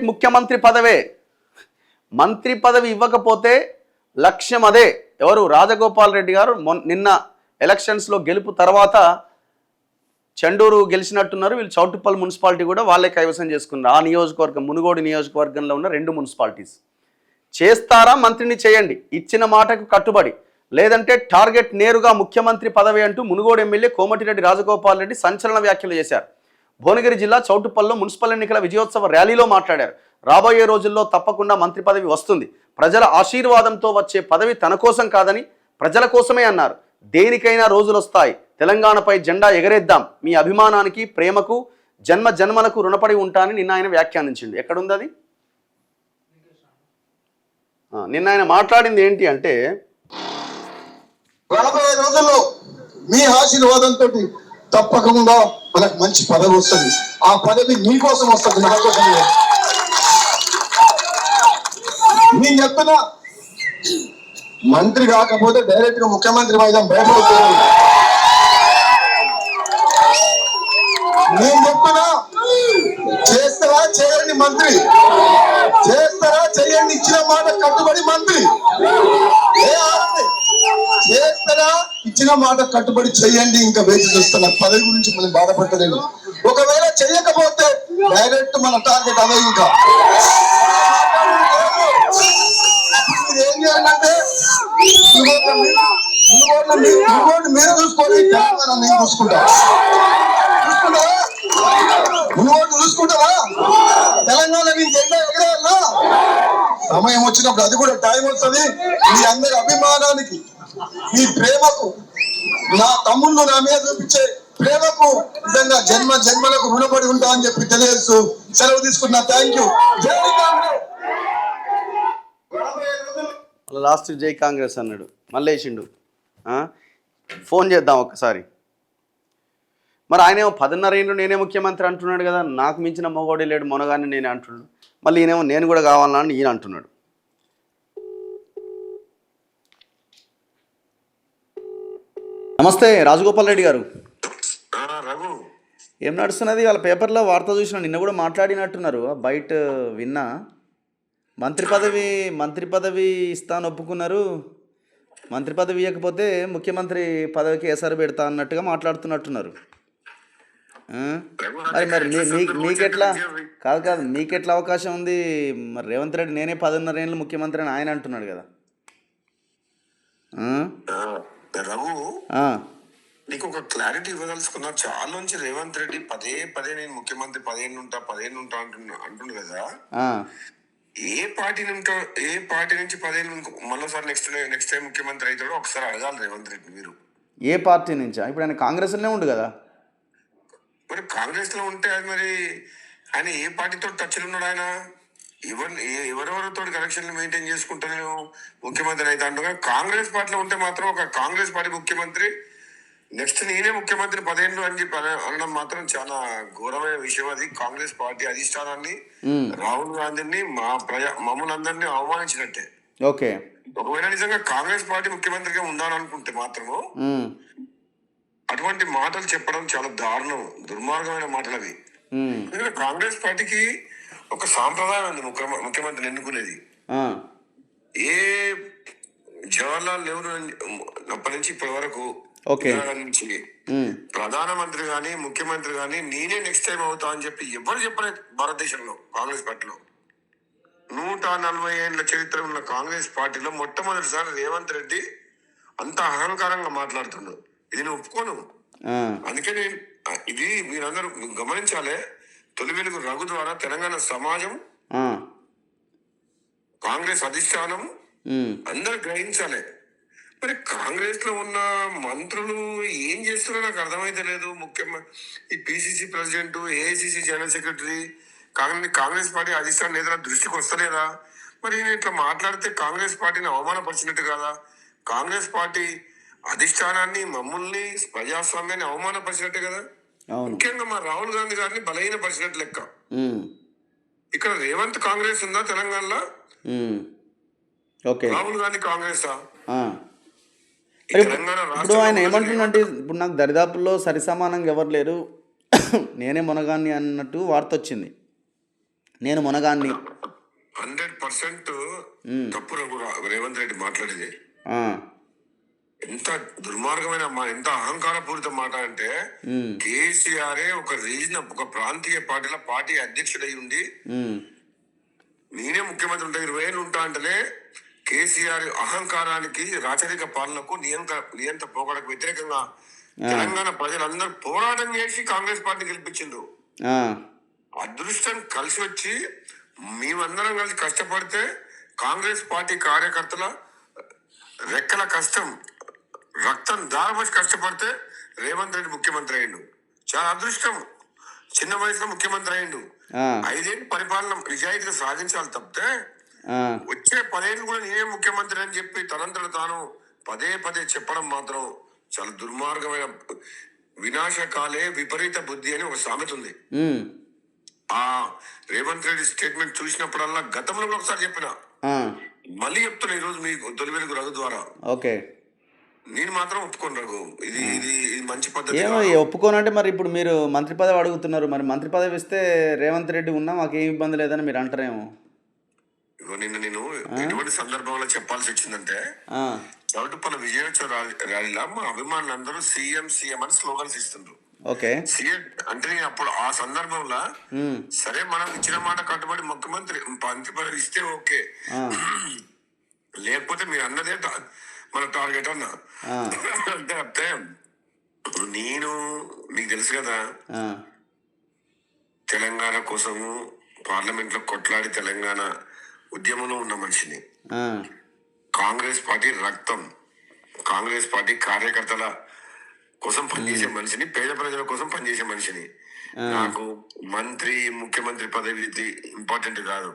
Target ముఖ్యమంత్రి పదవే. మంత్రి పదవి ఇవ్వకపోతే లక్ష్యం అదే. ఎవరు? రాజగోపాల్ రెడ్డి గారు నిన్న ఎలక్షన్స్లో గెలుపు తర్వాత చెండూరు గెలిచినట్టున్నారు. వీళ్ళు చౌటుప్పల్ మున్సిపాలిటీ కూడా వాళ్ళే కైవసం చేసుకున్నారు. ఆ నియోజకవర్గం మునుగోడు నియోజకవర్గంలో ఉన్న 2 మున్సిపాలిటీస్. చేస్తారా? మంత్రిని చేయండి, ఇచ్చిన మాటకు కట్టుబడి. లేదంటే టార్గెట్ నేరుగా ముఖ్యమంత్రి పదవి అంటూ మునుగోడు ఎమ్మెల్యే కోమటిరెడ్డి రాజగోపాల్ రెడ్డి సంచలన వ్యాఖ్యలు చేశారు. భువనగిరి జిల్లా చౌటుప్పల్లో మున్సిపల్ ఎన్నికల విజయోత్సవ ర్యాలీలో మాట్లాడారు. రాబోయే రోజుల్లో తప్పకుండా మంత్రి పదవి వస్తుంది. ప్రజల ఆశీర్వాదంతో వచ్చే పదవి తన కోసం కాదని ప్రజల కోసమే అన్నారు. దేనికైనా రోజులు వస్తాయి. తెలంగాణపై జెండా ఎగరేద్దాం. మీ అభిమానానికి, ప్రేమకు జన్మ జన్మలకు రుణపడి ఉంటానని నిన్న ఆయన వ్యాఖ్యానించింది. ఎక్కడుంది అది? నిన్న ఆయన మాట్లాడింది ఏంటి అంటే, రాబోయే రోజుల్లో మీ ఆశీర్వాదంతో తప్పకుండా మనకు మంచి పదవి వస్తుంది. ఆ పదవి మీకోసం వస్తుంది, నా కోసం. నేను చెప్తున్నా, మంత్రి కాకపోతే డైరెక్ట్ గా ముఖ్యమంత్రి వైద్యం భయపడుతుంది. నేను చెప్తున్నా, చేస్తారా చేయండి మంత్రి, చేస్తారా చేయండి, ఇచ్చిన మాట కట్టుబడి మంత్రి. చేస్తారా, ఇచ్చిన మాట కట్టుబడి చెయ్యండి. ఇంకా వేచి చూస్తున్నా, పదవి గురించి మనం బాధపడలేదు. ఒకవేళ చెయ్యకపోతే డైరెక్ట్ మన టార్గెట్ అదే. ఇంకా ఏం చేయాలంటే మీరు చూసుకోండి, తెలంగాణ నేను చూసుకుంటా. చూసుకుంటావా? తెలంగాణ నీ జెండా ఎగరేయాలా? సమయం వచ్చినప్పుడు అది కూడా టైం వస్తుంది. మీ అందరి అభిమానానికి, మీ ప్రేమకు, నా తమ్ముళ్ళు నా మీద చూపించే ప్రేమకు నిజంగా జన్మ జన్మలకు రుణపడి ఉంటా అని చెప్పి తెలియజేస్తూ సెలవు తీసుకున్నా. Thank you. లాస్ట్ జై కాంగ్రెస్ అన్నాడు, మళ్ళీ వేసిండు. ఫోన్ చేద్దాం ఒక్కసారి. మరి ఆయన ఏమో 10.5 ఏళ్ళు నేనే ముఖ్యమంత్రి అంటున్నాడు కదా. నాకు మించిన మొగోడే లేడు, మొనగాన్ని నేనే అంటున్నాడు. మళ్ళీ ఈయనేమో నేను కూడా కావాలని ఈయన అంటున్నాడు. నమస్తే రాజగోపాల్ రెడ్డి గారు. ఏం నడుస్తున్నది? వాళ్ళ పేపర్లో వార్త చూసిన, నిన్న కూడా మాట్లాడినట్టున్నారు. బయట విన్నా, మంత్రి పదవి ఇస్తాను ఒప్పుకున్నారు. మంత్రి పదవి ఇవ్వకపోతే ముఖ్యమంత్రి పదవికి ఎసరు పెడతా అన్నట్టుగా మాట్లాడుతున్నట్టున్నారు. మరి మీకెట్లా కాదు మీకెట్లా అవకాశం ఉంది? మరి రేవంత్ రెడ్డి నేనే 10.5 ఏళ్ళు ముఖ్యమంత్రి అని ఆయన అంటున్నాడు కదా. రఘు, నీకు ఒక క్లారిటీ ఇవ్వదలుచుకున్నా. చాలా నుంచి రేవంత్ రెడ్డి పదే నేను ముఖ్యమంత్రి 10 ఏళ్ళు ఉంటా అంటుండు కదా. ఏ పార్టీ నుంచి 10 ఏళ్ళు మళ్ళీసారి నెక్స్ట్ టైం ముఖ్యమంత్రి అవుతాడో ఒకసారి అడగాలి రేవంత్ రెడ్డి మీరు. ఏ పార్టీ నుంచా? ఇప్పుడు ఆయన కాంగ్రెస్లోనే ఉండు కదా. మరి కాంగ్రెస్ లో ఉంటే అది మరి ఆయన ఏ పార్టీతో టచ్లు ఉన్నాడు? ఆయన ఎవరెవరితో కనెక్షన్లు మెయింటైన్ చేసుకుంటాను ముఖ్యమంత్రి అయితే అంటున్నా. కాంగ్రెస్ పార్టీలో ఉంటే మాత్రం ఒక కాంగ్రెస్ పార్టీ ముఖ్యమంత్రి నెక్స్ట్ నేనే ముఖ్యమంత్రి 10 ఏళ్ళు అని చెప్పి అనడం మాత్రం చాలా ఘోరమైన విషయం. అది కాంగ్రెస్ పార్టీ అధిష్టానాన్ని, రాహుల్ గాంధీని, మమ్మల్ని అందరినీ అవమానించినట్టే. ఓకే, ఒకవేళ నిజంగా కాంగ్రెస్ పార్టీ ముఖ్యమంత్రిగా ఉండాలనుకుంటే మాత్రము అటువంటి మాటలు చెప్పడం చాలా దారుణం, దుర్మార్గమైన మాటలు అవి. ఎందుకంటే కాంగ్రెస్ పార్టీకి ఒక సాంప్రదాయం ఉంది ముఖ్యమంత్రిని ఎన్నుకునేది. ఏ జవహర్లాల్ నెహ్రూ అప్పటి నుంచి ఇప్పటి వరకు నుంచి ప్రధానమంత్రి గాని ముఖ్యమంత్రి గాని నేనే నెక్స్ట్ టైం అవుతా అని చెప్పి ఎవరు చెప్పలేదు భారతదేశంలో. కాంగ్రెస్ పార్టీలో 140 ఏళ్ల చరిత్ర ఉన్న కాంగ్రెస్ పార్టీలో మొట్టమొదటిసారి రేవంత్ రెడ్డి అంత అహంకారంగా మాట్లాడుతున్నాడు. ఇది నేను ఒప్పుకోను. అందుకే ఇది మీరందరూ గమనించాలి. తొలి వెలుగు రఘు ద్వారా తెలంగాణ సమాజం, కాంగ్రెస్ అధిష్టానం అందరు గ్రహించాలి. మరి కాంగ్రెస్ లో ఉన్న మంత్రులు ఏం చేస్తున్నారో నాకు అర్థమైతే లేదు. ముఖ్యంగా ఈ PCC president, AICC general secretary, Congress party అధిష్టానం నేతల దృష్టికి వస్తలేదా? మరి నేను ఇట్లా మాట్లాడితే కాంగ్రెస్ పార్టీని అవమానపరిచినట్టు కాదా? కాంగ్రెస్ పార్టీ అధిష్టానాన్ని, మమ్మల్ని, ప్రజాస్వామ్యాన్ని అవమానపరిచినట్టే కదా. ముఖ్యంగా మా రాహుల్ గాంధీ గారిని బలహీనపరిచినట్టు లెక్క. ఇక్కడ రేవంత్ కాంగ్రెస్ ఉందా తెలంగాణలో? రాహుల్ గాంధీ కాంగ్రెసా? ఇప్పుడు ఆయన ఏమంటున్నట్టు, ఇప్పుడు నాకు దరిదాపుల్లో సరి సమానంగా ఎవరు లేరు, నేనే మునగాన్ని అన్నట్టు వార్త వచ్చింది. నేను మునగాన్ని. 100% తప్పు రేవంత్ రెడ్డి మాట్లాడేది. ఎంత దుర్మార్గమైన ఎంత అహంకారపూరిత మాట అంటే, కేసీఆర్ ఒక ప్రాంతీయ పార్టీ అధ్యక్షుడై ఉండి నేనే ముఖ్యమంత్రి ఉంటా 20 ఏళ్ళు ఉంటా అంటేనే కేసీఆర్ అహంకారానికి, రాచరిక పాలనకు, నియంత పోకడకు వ్యతిరేకంగా తెలంగాణ ప్రజలందరూ పోరాటం చేసి కాంగ్రెస్ పార్టీ గెలిపించిండ్రు. అదృష్టం కలిసి వచ్చి మేమందరం కలిసి కష్టపడితే కాంగ్రెస్ పార్టీ కార్యకర్తల రెక్కల కష్టం, రక్తం దారమని కష్టపడితే రేవంత్ రెడ్డి ముఖ్యమంత్రి అయ్యిండు. చాలా అదృష్టం. చిన్న వయసులో ముఖ్యమంత్రి అయ్యిండు. 5 ఏళ్ళు పరిపాలన నిజాయితీగా సాధించాలి తప్పితే వచ్చే 10 ఏళ్ళు కూడా నేనే ముఖ్యమంత్రి అని చెప్పి తనంతట తాను పదే చెప్పడం మాత్రం చాలా దుర్మార్గమైన, వినాశకాలే విపరీత బుద్ధి అని ఒక సామెత ఉంది. ఆ రేవంత్ రెడ్డి స్టేట్మెంట్ చూసినప్పుడల్లా గతంలో కూడా ఒకసారి చెప్పిన, మళ్ళీ చెప్తున్నా ఈరోజు మీకు తొలి వెలుగు రఘు ద్వారా. ఓకే, నేను మాత్రం ఒప్పుకోను రఘు, ఇది మంచి పద్ధతి. ఏమో ఒప్పుకోనంటే మరి ఇప్పుడు మీరు మంత్రి పదవి అడుగుతున్నారు, మరి మంత్రి పదవి ఇస్తే రేవంత్ రెడ్డి ఉన్నా మాకేం ఇబ్బంది లేదని మీరు అంటారేమో. ఇగో నిన్న నేను ఎటువంటి సందర్భంలో చెప్పాల్సి వచ్చిందంటే, చౌటుప్పల విజయోత్సవ ర్యాలీలో మా అభిమానులందరూ సీఎం అని స్లోగన్స్ ఇస్తుండ్రు. ఓకే, సీఎం అంటే అప్పుడు ఆ సందర్భంలో సరే మనం ఇచ్చిన మాట కట్టుబడి మంత్రి పదవి ఇస్తే ఓకే, లేకపోతే మీరు అన్నదే మన టార్గెట్ అన్న అంటే నేను మీకు తెలుసు కదా, తెలంగాణ కోసము పార్లమెంట్ లో కొట్లాడి తెలంగాణ ఉద్యమంలో ఉన్న మనిషిని, కాంగ్రెస్ పార్టీ రక్తం, కాంగ్రెస్ పార్టీ కార్యకర్తల కోసం పనిచేసే మనిషిని, పేద ప్రజల కోసం పనిచేసే మనిషిని. నాకు ముఖ్యమంత్రి పదవి ఇంపార్టెంట్ కాదు.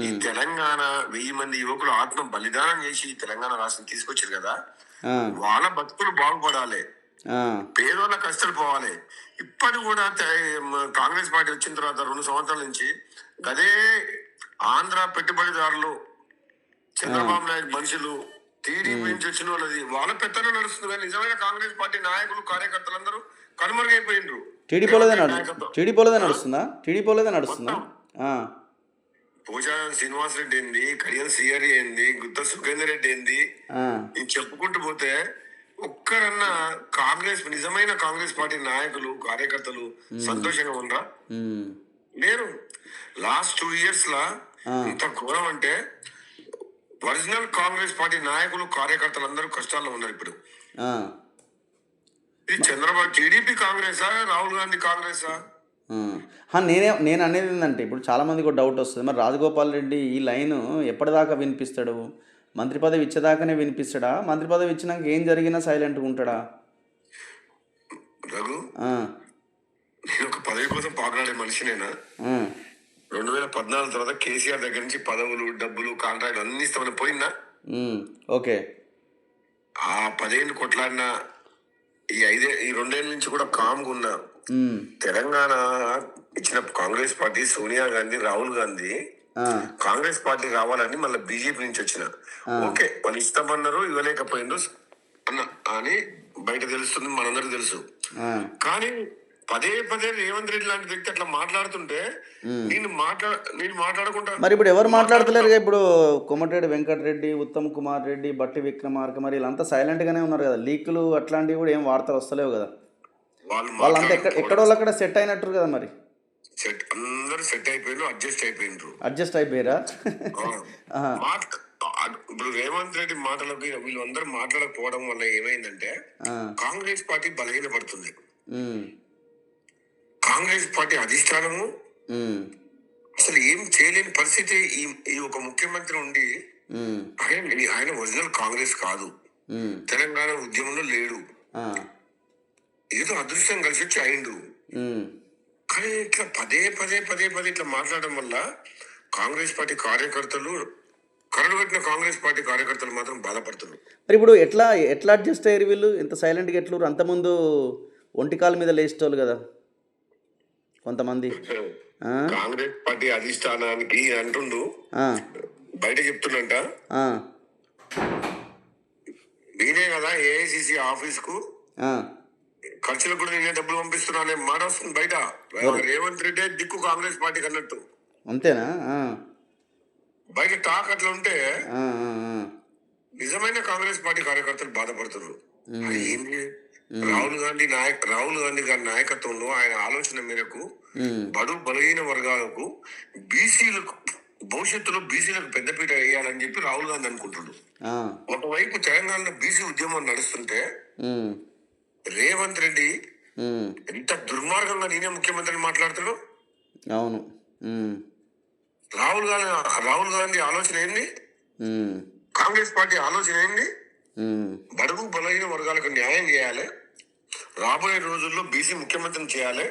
ఈ తెలంగాణ 1000 మంది యువకులు ఆత్మ బలిదానం చేసి తెలంగాణ రాష్ట్రం తీసుకొచ్చారు కదా, వాళ్ళ బతుకులు బాగుపడాలి, పేదోళ్ళ కష్టాలు పోవాలి. ఇప్పటి కూడా కాంగ్రెస్ పార్టీ వచ్చిన తర్వాత 2 సంవత్సరాల నుంచి అదే ఆంధ్ర పెట్టుబడిదారులు, చంద్రబాబు నాయుడు మనుషులు, టీడీపీ నుంచి వచ్చిన వాళ్ళది వాళ్ళ పెత్తనం నడుస్తుంది. కానీ నిజమైన కాంగ్రెస్ పార్టీ నాయకులు కార్యకర్తలందరూ కనుమరుగైపోయిండ్రు. టీడీపీలోదే నడుస్తుందా? పోచారం శ్రీనివాస్ రెడ్డి ఏంది, కడియం శ్రీహరి ఏంది, గుత్త సుఖేందర్ రెడ్డి ఏంది, నేను చెప్పుకుంటూ పోతే ఒక్కరన్నా నిజమైన కాంగ్రెస్ పార్టీ నాయకులు కార్యకర్తలు సంతోషంగా ఉండరా? లేరు. లాస్ట్ 2 years లా ఇంత ఘోరం అంటే ఒరిజినల్ కాంగ్రెస్ పార్టీ నాయకులు కార్యకర్తలు అందరూ కష్టాల్లో ఉన్నారు. ఇప్పుడు ఇది చంద్రబాబు టీడీపీ కాంగ్రెసా, రాహుల్ గాంధీ కాంగ్రెసా? నేను అనేది ఏంటంటే, ఇప్పుడు చాలా మందికి ఒక డౌట్ వస్తుంది, మరి రాజగోపాల్ రెడ్డి ఈ లైన్ ఎప్పటిదాకా వినిపిస్తాడు? మంత్రి పదవి ఇచ్చేదాకానే వినిపిస్తాడా? మంత్రి పదవి ఇచ్చినాక ఏం జరిగినా సైలెంట్గా ఉంటాడా? రఘు, నేను ఒక పదవి కోసం పాకులాడే మనిషినేనా? 2014 తర్వాత కేసీఆర్ దగ్గర నుంచి పదవులు, డబ్బులు, కాంట్రాక్ట్ అన్ని ఇస్తామని పోయిందా? ఓకే, ఆ 10 ఏళ్ళు కొట్లాడిన ఈ 2 ఏళ్ళ నుంచి కూడా కామ్గా ఉన్నా. తెలంగాణ ఇచ్చిన కాంగ్రెస్ పార్టీ, సోనియా గాంధీ, రాహుల్ గాంధీ కాంగ్రెస్ పార్టీ రావాలని మళ్ళీ బీజేపీ నుంచి వచ్చిన, ఓకే వాళ్ళు ఇస్తామన్నారు, ఇవ్వలేకపోయిండ్రు అని బయట తెలుస్తుంది, మనందరికి తెలుసు. కానీ పదే రేవంత్ రెడ్డి లాంటి వ్యక్తి అట్లా మాట్లాడుతుంటే నేను మాట్లాడకుండా మరి ఇప్పుడు ఎవరు మాట్లాడతలేరు? ఇప్పుడు కోమటిరెడ్డి వెంకటరెడ్డి, ఉత్తమ్ కుమార్ రెడ్డి, బట్టి విక్రమార్క, మరి వీళ్ళంతా సైలెంట్ గానే ఉన్నారు కదా. లీకులు అట్లాంటివి కూడా ఏం వార్తలు వస్తలేవు కదా. వాళ్ళంతా ఎక్కడో అక్కడ సెట్ అయినట్టు కదా. మరి అందరూ సెట్ అయిపోయారు, అడ్జస్ట్ అయిపోయారా? ఇప్పుడు రేవంత్ రెడ్డి మాటలకి వీళ్ళందరూ మాట్లాడకపోవడం వల్ల ఏమైందంటే కాంగ్రెస్ పార్టీ బలహీనపడుతుంది. కాంగ్రెస్ పార్టీ అధిష్టానము అసలు ఏం చేయలేని పరిస్థితి. ఈ ఒక ముఖ్యమంత్రి ఉండి ఆయన ఒరిజినల్ కాంగ్రెస్ కాదు, తెలంగాణ ఉద్యమంలో లేడు, ఏదో అదృష్టం కలిసి వచ్చి అయిండు. కానీ ఇట్లా పదే ఇట్లా మాట్లాడడం వల్ల కాంగ్రెస్ పార్టీ కార్యకర్తలు, కరడు పెట్టిన కాంగ్రెస్ పార్టీ కార్యకర్తలు మాత్రం బాధపడుతున్నారు. మరి ఇప్పుడు ఎట్లా అడ్జస్ట్ అయ్యారు వీళ్ళు? ఇంత సైలెంట్గా ఎట్లు? అంతకుముందు ఒంటికాల మీద లేచేటోళ్ళు కదా కొంతమంది. కాంగ్రెస్ పార్టీ అధిష్టానానికి అంటుండు, బయట చెప్తున్నంట, నేనే కదా ఏఐసిసి ఆఫీస్ కు ఖర్చులకు కూడా నేనే డబ్బులు పంపిస్తున్నా అనే మాట వస్తుంది బయట. రేవంత్ రెడ్డి దిక్కు కాంగ్రెస్ పార్టీకి అన్నట్టు. అంతేనా? బయట టాక్ అట్లా ఉంటే ఆ, ఆ, ఆ. నిజమైన కాంగ్రెస్ పార్టీ కార్యకర్తలు బాధపడుతున్నారు. ఏంటి రాహుల్ గాంధీ గారి నాయకత్వంలో ఆయన ఆలోచన మేరకు బడు బలహీన వర్గాలకు బీసీలకు భవిష్యత్తులో బీసీలకు పెద్దపీట వేయాలని చెప్పి రాహుల్ గాంధీ అనుకుంటున్నాడు. ఆ, ఒకవైపు తెలంగాణలో బీసీ ఉద్యమం నడుస్తుంటే ఉమ్, రేవంత్ రెడ్డి ఉమ్, ఎంత దుర్మార్గంగా నేనే ముఖ్యమంత్రిని మాట్లాడుతాడు. అవును. ఉమ్, రాహుల్ గాంధీ ఆలోచన ఏంది, ఉమ్, కాంగ్రెస్ పార్టీ ఆలోచన ఏంది, ఉమ్, బడుగు బలహీన వర్గాలకు న్యాయం చేయాలి, రాబోయే రోజుల్లో బీసీ ముఖ్యమంత్రిని చేయాలి,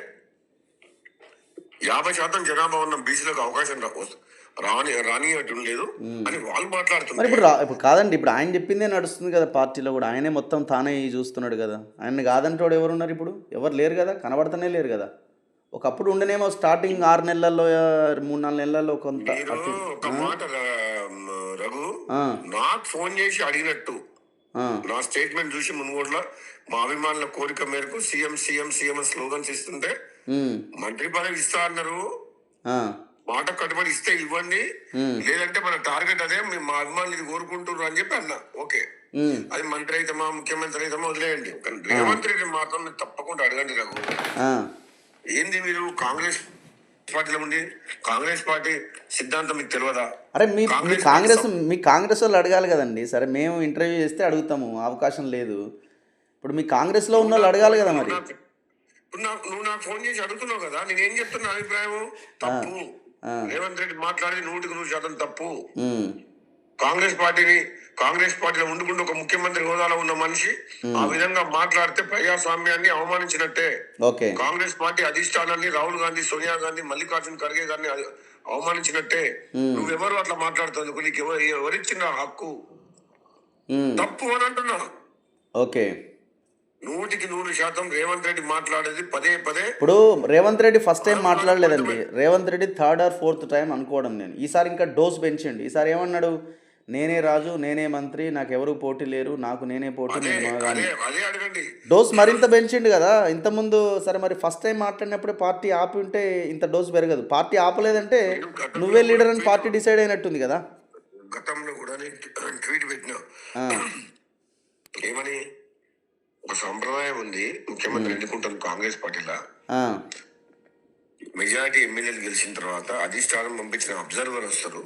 50% జనాభా ఉన్న బీసీలకు అవకాశం రానియటం లేదు అని వాళ్ళు మరి మాట్లాడుతున్నారు. ఇప్పుడు కాదండి, ఇప్పుడు ఆయన చెప్పిందే నడుస్తుంది కదా పార్టీలో కూడా. ఆయనే మొత్తం తానే చూస్తున్నాడు కదా. ఆయన కాదంటోడు ఎవరున్నారు ఇప్పుడు? ఎవరు లేరు కదా, కనబడతానే లేరు కదా. ఒకప్పుడు ఉండనేమో స్టార్టింగ్ 6 నెలల్లో 3-4 నెలల్లో కొంత మీరు ఒక మాట రఘు ఆ, నాకు ఫోన్ చేసి అడిగినట్టు ఆ, నా స్టేట్మెంట్ చూసి మునుగోడ్ల మా అభిమానుల కోరిక మేరకు సీఎం సీఎం సీఎం స్లోగన్స్ ఇస్తుంటే ఉమ్, మంత్రి పదవి ఇస్తా అన్నారు, ఆ, మాట కట్టుబడి ఇస్తే ఇవ్వండి, లేదంటే మన టార్గెట్ అదే, మా అభిమానులు ఇది కోరుకుంటున్నారు అని చెప్పి అన్నా. ఓకే, ఉమ్, అది మంత్రి అయితమా ముఖ్యమంత్రి అయితమా వదిలేయండి, కానీ రేవంత్ రెడ్డి మాత్రం మీరు తప్పకుండా అడగండి రఘు. ఆ. ఏంది మీరు కాంగ్రెస్ పార్టీలో ఉండి కాంగ్రెస్ పార్టీ సిద్ధాంతం మీకు తెలియదా? అరే మీ కాంగ్రెస్ వాళ్ళు అడగాలి కదండి. సరే, మేము ఇంటర్వ్యూ చేస్తే అడుగుతాము, అవకాశం లేదు. ఇప్పుడు మీ కాంగ్రెస్లో ఉన్న వాళ్ళు అడగాలి కదా మరి. ఇప్పుడు నువ్వు నాకు ఫోన్ చేసి అడుగుతున్నావు కదా, నేనేం చెప్తున్నా అభిప్రాయం తప్పు. రేవంత్ రెడ్డి మాట్లాడి 100% తప్పు. కాంగ్రెస్ పార్టీలో ఉండుకుంటూ ఒక ముఖ్యమంత్రి హోదాలో ఉన్న మనిషి ఆ విధంగా మాట్లాడితే ప్రజాస్వామ్యాన్ని అవమానించినట్టే. ఓకే, కాంగ్రెస్ పార్టీ అధిష్టానాన్ని రాహుల్ గాంధీ, సోనియా గాంధీ, మల్లికార్జున ఖర్గే గారిని అవమానించినట్టే. నువ్వెవరు అట్లా మాట్లాడుతుంది? నీకు ఎవరిచ్చిన హక్కు? తప్పు అని అంటున్నా. ఓకే. 100% రేవంత్ రెడ్డి మాట్లాడేది పదే పదే. ఇప్పుడు రేవంత్ రెడ్డి ఫస్ట్ టైం మాట్లాడలేదండి. Revanth Reddy 3rd or 4th time అనుకోవడం నేను. ఈసారి ఇంకా డోస్ పెంచండి. ఈసారి ఏమన్నాడు? నేనే రాజు, నేనే మంత్రి, నాకు ఎవరు పోటీ లేరు, నాకు నేనే పోటీ. అదే అడగండి. డోస్ మరింత పెంచిండు కదా. ఇంతకుముందు సరే మరి ఫస్ట్ టైం మాట్లాడినప్పుడే పార్టీ ఆపి ఉంటే ఇంత డోస్ పెరగదు. పార్టీ ఆపలేదంటే నువ్వే లీడర్ అని పార్టీ డిసైడ్ అయినట్టుంది కదా. గతంలో కూడా నేను ట్వీట్ పెట్టినా, ఏమని, ఒక సంప్రదాయం ఉంది, ముఖ్యమంత్రి ఎన్నుకుంటాను కాంగ్రెస్ పార్టీలో, మెజారిటీ ఎమ్మెల్యేలు గెలిచిన తర్వాత అధిష్టానం పంపించిన అబ్జర్వర్ వస్తారు,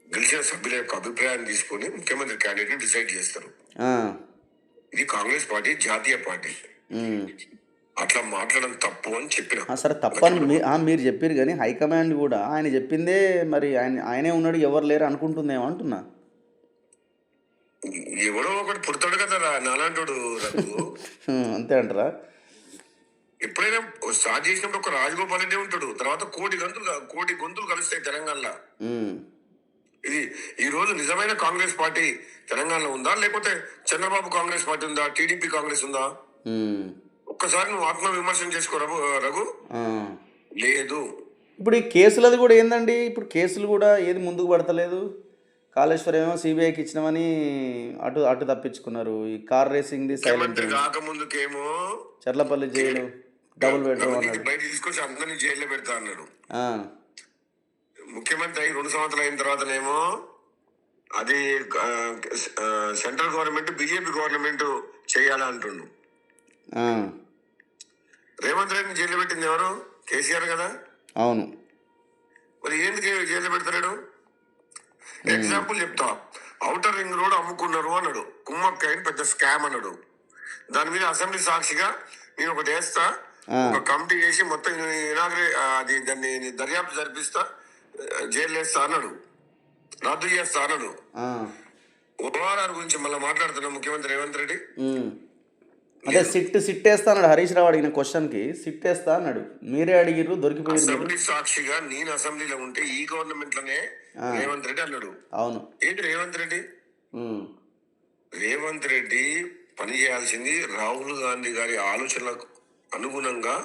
గెలిచిన సభ్యుల యొక్క అభిప్రాయాన్ని తీసుకొని ముఖ్యమంత్రి క్యాండిడేట్ డిసైడ్ చేస్తారు. ఇది కాంగ్రెస్ పార్టీ జాతీయ పార్టీ, అట్లా మాట్లాడడం తప్పు అని చెప్పిన. సరే, తప్పని మీరు చెప్పారు కానీ హైకమాండ్ కూడా ఆయన చెప్పిందే మరి ఆయనే ఉన్నాడు, ఎవరు లేరు అనుకుంటుందేమో అంటున్నా. ఎవడో ఒకటి పుడతాడు కదా నాలాంటోడు. అంతే అంటారా? ఎప్పుడైనా స్టార్ట్ చేసినప్పుడు ఒక రాజగోపాల్ రెడ్డి ఉంటాడు, తర్వాత కోటి గొంతులు కలుస్తాయి తెలంగాణలో. ఇది ఈ రోజు నిజమైన కాంగ్రెస్ పార్టీ తెలంగాణలో ఉందా, లేకపోతే చంద్రబాబు కాంగ్రెస్ పార్టీ ఉందా, టీడీపీ కాంగ్రెస్ ఉందా? ఒక్కసారి నువ్వు ఆత్మ విమర్శనం చేసుకో రఘు. లేదు. ఇప్పుడు ఈ కేసులది కూడా ఏందండి? ఇప్పుడు కేసులు కూడా ఏది ముందుకు పడతలేదు. కాళేశ్వరం ఏమో సిబిఐకి ఇచ్చినామని అటు తప్పించుకున్నారు. ఈ కార్ రేసింగ్ ది సైలెంట్ కాకముందుకేమో చర్లపల్లి జైలు డబుల్ బెడ్రూమ్ అన్నాడు, బయట తీసుకొచ్చి అందరినీ జైల్లో పెడతా అన్నాడు. ముఖ్యమంత్రి అయి 2 సంవత్సరాలు అయిన తర్వాతనేమో అది సెంట్రల్ గవర్నమెంట్ బీజేపీ గవర్నమెంట్ చేయాలని అంటుండు. రేవంత్ రెడ్డిని జైల్లో పెట్టింది ఎవరు? కేసీఆర్ కదా. అవును. మరి ఏంటి జైల్లో పెడతాడు? ఎగ్జాంపుల్ చెప్తా, ఔటర్ రింగ్ రోడ్ అమ్ముకున్నారు అన్నాడు, కుమ్మక్కయ్య పెద్ద స్కామ్ అన్నాడు. దాని మీద అసెంబ్లీ సాక్షిగా నేను ఒకటి వేస్తా, ఒక కమిటీ చేసి మొత్తం దాన్ని దర్యాప్తు జరిపిస్తా, జైలు వేస్తా అన్నాడు, రద్దు చేస్తా అన్నాడు. ఓఆర్ఆర్ గురించి మళ్ళీ మాట్లాడుతున్నా ముఖ్యమంత్రి రేవంత్ రెడ్డి. అదే సిట్ వేస్తా అన్నాడు. హరీష్ రావు అడిగిన క్వశ్చన్కి సిట్ వేస్తా అన్నాడు. మీరే అడిగిర్రు, దొరికిపోయింది. అసెంబ్లీ సాక్షిగా నేను అసెంబ్లీలో ఉంటే ఈ గవర్నమెంట్ లోనే రేవంత్ రెడ్డి అన్నాడు. అవును. ఏంటి రేవంత్ రెడ్డి పని చేయాల్సింది రాహుల్ గాంధీ గారి ఆలోచనలకు అనుగుణంగా,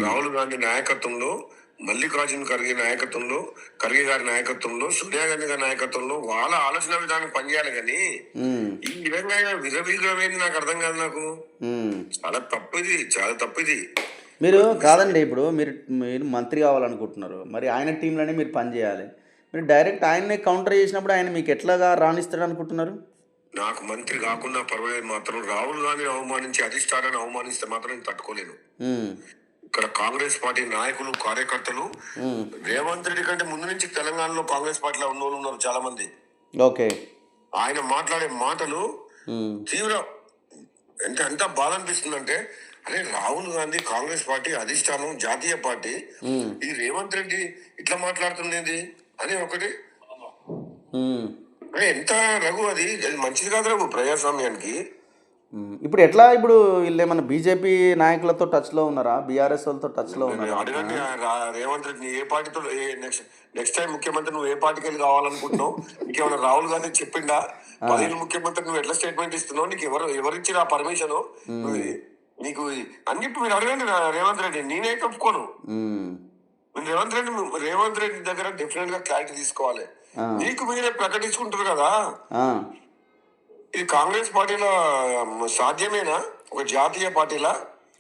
రాహుల్ గాంధీ నాయకత్వంలో, మల్లికార్జున ఖర్గే నాయకత్వంలో, ఖర్గే గారి నాయకత్వంలో, సోనియా గాంధీ గారి నాయకత్వంలో వాళ్ళ ఆలోచన విధానం పనిచేయాలి. కానీ ఈ విధంగా విరవీగమైంది నాకు అర్థం కాదు. నాకు చాలా తప్పిది. మీరు కాదండి, ఇప్పుడు మీరు మీరు మంత్రి కావాలనుకుంటున్నారు, మరి ఆయన టీంలోనే మీరు పనిచేయాలి. మీరు డైరెక్ట్ ఆయన్నే కౌంటర్ చేసినప్పుడు ఆయన మీకు ఎట్లాగా రాణిస్తాడు అనుకుంటున్నారు? నాకు మంత్రి కాకుండా పర్వాలేదు, మాత్రం రాహుల్ గాంధీ అవమానించి అధిష్టానాన్ని అవమానిస్తే మాత్రం నేను తట్టుకోలేను. ఉమ్, ఇక్కడ కాంగ్రెస్ పార్టీ నాయకులు కార్యకర్తలు ఉమ్, రేవంత్ రెడ్డి కంటే ముందు నుంచి తెలంగాణలో కాంగ్రెస్ పార్టీలో ఉన్న వాళ్ళు ఉన్నారు చాలా మంది. ఓకే. ఆయన మాట్లాడే మాటలు ఉమ్, తీవ్ర ఎంత బాధ అనిపిస్తుందంటే, అరే రాహుల్ గాంధీ కాంగ్రెస్ పార్టీ అధిష్టానం జాతీయ పార్టీ, ఉమ్, ఈ రేవంత్ రెడ్డి ఇట్లా మాట్లాడుతుంది అని ఒకటి. ఉమ్, అరే ఎంత రఘు, అది మంచిది కాదు రఘు ప్రజాస్వామ్యానికి. ఇప్పుడు ఎట్లా, ఇప్పుడు వీళ్ళు ఏమన్నా బీజేపీ నాయకులతో టచ్లో ఉన్నారా, బీఆర్ఎస్ వాళ్ళతో టచ్లో ఉన్నారా? అడగండి రేవంత్ రెడ్డి ఏ పార్టీతో నెక్స్ట్ టైం ముఖ్యమంత్రి నువ్వు ఏ పార్టీకి వెళ్ళి కావాలనుకుంటున్నావు? నీకేమైనా రాహుల్ గాంధీ చెప్పిండా 10 ముఖ్యమంత్రి నువ్వు ఎట్లా స్టేట్మెంట్ ఇస్తున్నావు? నీకు ఎవరిచ్చిన పర్మిషన్? నీకు అని చెప్పి మీరు అడగండి రేవంత్ రెడ్డి. నేనే ఒప్పుకోను. మీరు రేవంత్ రెడ్డి దగ్గర డెఫినెట్ గా క్లారిటీ తీసుకోవాలి. నీకు మీరే ప్రకటించుకుంటారు కదా, ఇది కాంగ్రెస్ పార్టీలో సాధ్యమేనా? ఒక జాతీయ పార్టీలా?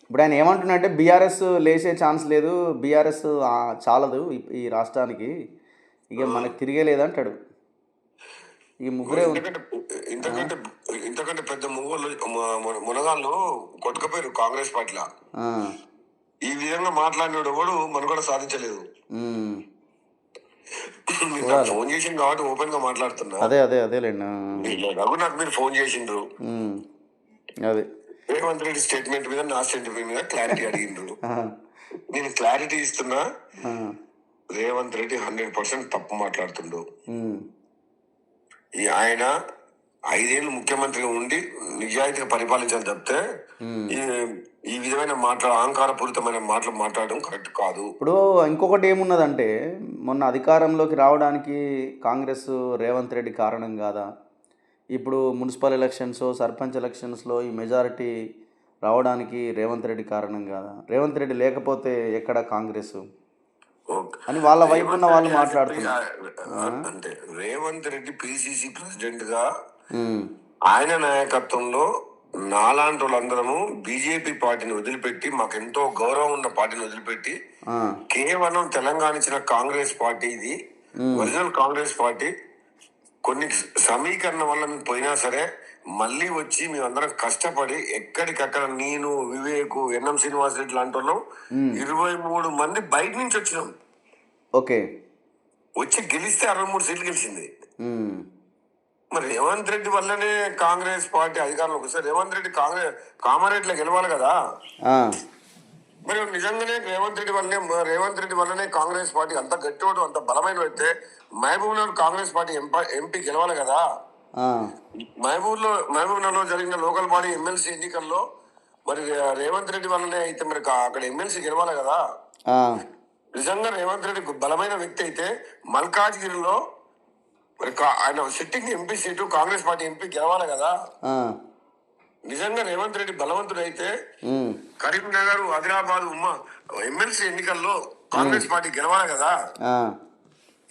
ఇప్పుడు ఆయన ఏమంటున్నాడంటే బీఆర్ఎస్ లేచే ఛాన్స్ లేదు, బీఆర్ఎస్ చాలదు ఈ రాష్ట్రానికి, ఇక మనకు తిరిగే లేదంటాడు. ఈ ముగ్గురే ఇంతకంటే పెద్ద మునగాళ్ళు కొట్టుకపోయారు కాంగ్రెస్ పార్టీలో. ఈ విధంగా మాట్లాడినాడు ఎవడు మనుగడ సాధించలేదు. ఫోన్ చేసిండు కాబట్టి ఓపెన్ గా మాట్లాడుతున్నా. అదేలేండి. నాకు మీరు ఫోన్ చేసిండ్రు, అదే రేవంత్ రెడ్డి స్టేట్మెంట్ మీద నా స్టేట్మెంట్ మీద క్లారిటీ అడిగిండ్రు. నేను క్లారిటీ ఇస్తున్నా, రేవంత్ రెడ్డి 100% తప్పు మాట్లాడుతుండు. ఆయన 5 ఏళ్ళు ముఖ్యమంత్రిగా ఉండి నిజాయితీగా పరిపాలించాలి తప్పితే ఈ విధమైన అహంకారపూరితమైన మాటలు మాట్లాడడం కరెక్ట్ కాదు. ఇప్పుడు ఇంకొకటి ఏమున్నదంటే, మొన్న అధికారంలోకి రావడానికి కాంగ్రెస్ రేవంత్ రెడ్డి కారణం కాదా? ఇప్పుడు మున్సిపల్ ఎలక్షన్స్, సర్పంచ్ ఎలక్షన్స్లో ఈ మెజారిటీ రావడానికి రేవంత్ రెడ్డి కారణం కాదా? రేవంత్ రెడ్డి లేకపోతే ఎక్కడ కాంగ్రెస్ అని వాళ్ళ వైపు ఉన్న వాళ్ళు మాట్లాడుతున్నారు. అంటే రేవంత్ రెడ్డి పిసిసి ప్రెసిడెంట్ గా ఆయన నాయకత్వంలో నాలాంటి వాళ్ళందరము బీజేపీ పార్టీని వదిలిపెట్టి, మాకెంతో గౌరవం ఉన్న పార్టీని వదిలిపెట్టి కేవలం తెలంగాణ ఇచ్చిన కాంగ్రెస్ పార్టీ, ఇది ఒరిజినల్ కాంగ్రెస్ పార్టీ, కొన్ని సమీకరణ వల్ల మేము పోయినా సరే మళ్ళీ వచ్చి మేమందరం కష్టపడి ఎక్కడికక్కడ నేను, వివేక్, ఎన్ఎం శ్రీనివాస్ రెడ్డి లాంటి వాళ్ళం 23 మంది బయట నుంచి వచ్చినాం. ఓకే, వచ్చి గెలిస్తే 63 సీట్లు గెలిచింది. మరి రేవంత్ రెడ్డి వల్లనే కాంగ్రెస్ పార్టీ అధికారంలోకి వస్తే రేవంత్ రెడ్డి కామారెడ్డిలో గెలవాలి కదా. మరి నిజంగానే రేవంత్ రెడ్డి వల్లనే కాంగ్రెస్ పార్టీ అంత గట్టివాడు, అంత బలమైన వ్యక్తే మహబూబ్ నగర్ కాంగ్రెస్ పార్టీ ఎంపీ గెలవాలి కదా. మహబూబ్ నగర్లో జరిగిన లోకల్ బాడీ ఎమ్మెల్సీ ఎన్నికల్లో మరి రేవంత్ రెడ్డి వల్లనే అయితే మరి అక్కడ ఎమ్మెల్సీ గెలవాలి కదా. నిజంగా రేవంత్ రెడ్డి బలమైన వ్యక్తి అయితే మల్కాజ్గిరిలో మరి ఆయన sitting MP seat Congress party MP గెలవాలి కదా. నిజంగా రేవంత్ రెడ్డి బలవంతుడు అయితే కరీంనగర్, ఆదిలాబాద్ ఎమ్మెల్సీ ఎన్నికల్లో కాంగ్రెస్ పార్టీ గెలవాలి కదా.